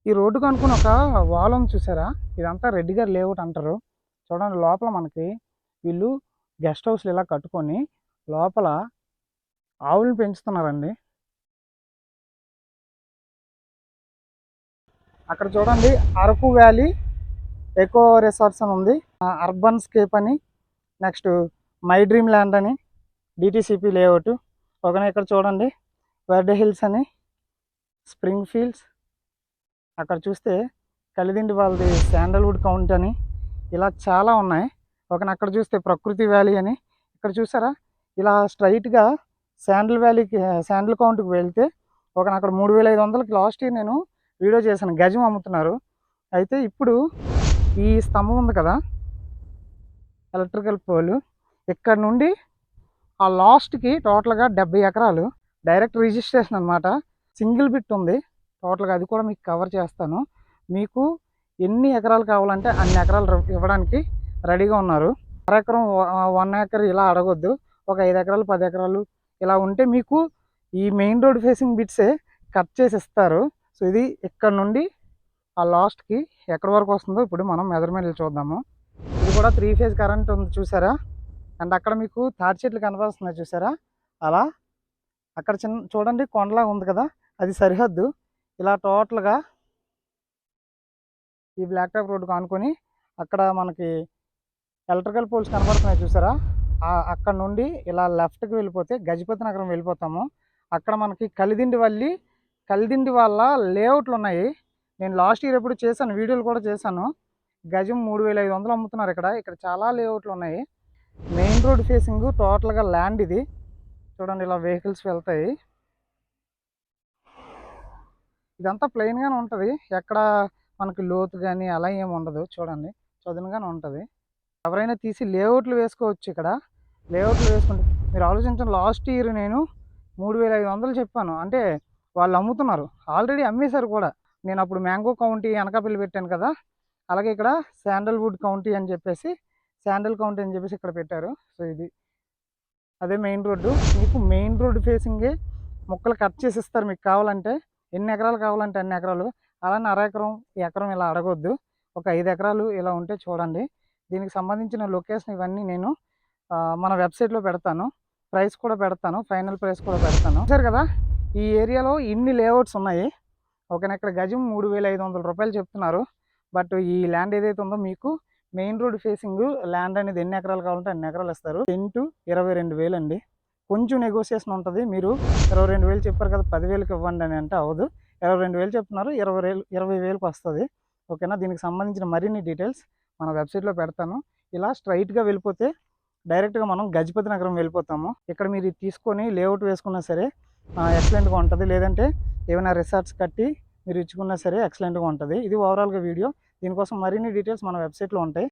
ఈ రోడ్డుకి అనుకుని ఒక వాల్ ఉంది చూసారా? ఇదంతా రెడ్డి గారి లేఅవుట్ అంటారు. చూడండి లోపల మనకి వీళ్ళు గెస్ట్ హౌస్లు ఇలా కట్టుకొని లోపల ఆవులను పెంచుతున్నారండి. అక్కడ చూడండి అరకు వ్యాలీ ఎకో రిసార్ట్స్ అని ఉంది, అర్బన్ స్కేప్ అని, నెక్స్ట్ మై డ్రీమ్ ల్యాండ్ అని, డిటిసిపి లేఅవుట్. ఒకనే ఇక్కడ చూడండి వెర్డే హిల్స్ అని, స్ప్రింగ్ ఫీల్డ్స్. అక్కడ చూస్తే కలిదిండి వాళ్ళది శాండల్వుడ్ కౌంట్ అని, ఇలా చాలా ఉన్నాయి. ఒకన అక్కడ చూస్తే ప్రకృతి వ్యాలీ అని. ఇక్కడ చూసారా ఇలా స్ట్రైట్గా శాండల్ వ్యాలీకి శాండల్ కౌంట్కి వెళ్తే ఒకన అక్కడ 3500కి లాస్ట్ ఇయర్ నేను వీడియో చేశాను, గజం అమ్ముతున్నారు. అయితే ఇప్పుడు ఈ స్తంభం ఉంది కదా ఎలక్ట్రికల్ పోల్, ఇక్కడ నుండి ఆ లాస్ట్కి టోటల్గా 70 ఎకరాలు డైరెక్ట్ రిజిస్ట్రేషన్ అనమాట. సింగిల్ బిట్ ఉంది టోటల్గా, అది కూడా మీకు కవర్ చేస్తాను. మీకు ఎన్ని ఎకరాలు కావాలంటే అన్ని ఎకరాలు ఇవ్వడానికి రెడీగా ఉన్నారు. అరెకరం 1 ఏకర్ ఇలా అడగొద్దు, ఒక 5 ఎకరాలు 10 ఎకరాలు ఇలా ఉంటే మీకు ఈ మెయిన్ రోడ్ ఫేసింగ్ బిట్సే కట్ చేసి ఇస్తారు. సో ఇది ఇక్కడ నుండి ఆ లాస్ట్కి ఎక్కడి వరకు వస్తుందో ఇప్పుడు మనం మెజర్మెంట్లు చూద్దాము. ఇది కూడా 3 ఫేజ్ కరెంట్ ఉంది చూసారా? అండ్ అక్కడ మీకు తాటి చెట్లు కనపడుతున్నాయి చూసారా? అలా అక్కడ చిన్న చూడండి కొండలాగా ఉంది కదా, అది సరిహద్దు. ఇలా టోటల్గా ఈ బ్లాక్ టాప్ రోడ్డుకు ఆనుకొని అక్కడ మనకి ఎలక్ట్రికల్ పోల్స్ కనబడుతున్నాయి చూసారా? అక్కడ నుండి ఇలా లెఫ్ట్కి వెళ్ళిపోతే గజపతి నగరం వెళ్ళిపోతాము. అక్కడ మనకి కలిదిండి వాళ్ళ లేఅవుట్లు ఉన్నాయి. నేను లాస్ట్ ఇయర్ ఎప్పుడు చేశాను, వీడియోలు కూడా చేశాను. గజం 3500 అమ్ముతున్నారు ఇక్కడ. ఇక్కడ చాలా లేఅవుట్లు ఉన్నాయి. మెయిన్ రోడ్ ఫేసింగ్ టోటల్గా ల్యాండ్ ఇది. చూడండి ఇలా వెహికల్స్ వెళ్తాయి. ఇదంతా ప్లెయిన్గానే ఉంటుంది, ఎక్కడ మనకి లోతు కానీ అలా ఏమి ఉండదు. చూడండి చదునుగానే ఉంటుంది. ఎవరైనా తీసి లేఅవుట్లు వేసుకోవచ్చు. ఇక్కడ లేఅవుట్లు వేసుకుంటే మీరు ఆలోచించండి, లాస్ట్ ఇయర్ నేను 3500 చెప్పాను, అంటే వాళ్ళు అమ్ముతున్నారు, ఆల్రెడీ అమ్మేశారు కూడా. నేను అప్పుడు మ్యాంగో కౌంటీ అనకాపల్లి పెట్టాను కదా, అలాగే ఇక్కడ శాండల్వుడ్ కౌంటీ అని చెప్పేసి శాండల్ కౌంటీ అని చెప్పేసి ఇక్కడ పెట్టారు. సో ఇది అదే మెయిన్ రోడ్డు. మీకు మెయిన్ రోడ్డు ఫేసింగే మొక్కలు కట్ చేసి ఇస్తారు మీకు కావాలంటే. ఎన్ని ఎకరాలు కావాలంటే అన్ని ఎకరాలు. అలానే ఎకరం ఇలా అడగొద్దు, ఒక 5 ఎకరాలు ఇలా ఉంటే చూడండి. దీనికి సంబంధించిన లొకేషన్ ఇవన్నీ నేను మన వెబ్సైట్లో పెడతాను, ప్రైస్ కూడా పెడతాను, ఫైనల్ ప్రైస్ కూడా పెడతాను. సరే కదా, ఈ ఏరియాలో ఇన్ని లేఅవుట్స్ ఉన్నాయి. ఓకేనా? ఇక్కడ గజం 3500 రూపాయలు చెప్తున్నారు. బట్ ఈ ల్యాండ్ ఏదైతే ఉందో మీకు మెయిన్ రోడ్ ఫేసింగ్ ల్యాండ్ అనేది ఎన్ని ఎకరాలు కావాలంటే అన్ని ఎకరాలు ఇస్తారు. 22,000 అండి. కొంచెం నెగోసియేషన్ ఉంటుంది. మీరు 22,000 చెప్పారు కదా, 10,000కి ఇవ్వండి అని అంటే అవ్వదు. 22,000 చెప్తున్నారు, 20,000కి వస్తుంది. ఓకేనా? దీనికి సంబంధించిన మరిన్ని డీటెయిల్స్ మన వెబ్సైట్లో పెడతాను. ఇలా స్ట్రైట్గా వెళ్ళిపోతే డైరెక్ట్గా మనం గజపతి నగరం వెళ్ళిపోతాము. ఇక్కడ మీరు తీసుకొని లేఅవుట్ వేసుకున్నా సరే ఎక్సలెంట్గా ఉంటుంది, లేదంటే ఏమైనా రిసార్ట్స్ కట్టి మీరు ఇచ్చుకున్నా సరే ఎక్సలెంట్గా ఉంటుంది. ఇది ఓవరాల్గా వీడియో. దీనికోసం మరిన్ని డీటెయిల్స్ మన వెబ్సైట్లో ఉంటాయి.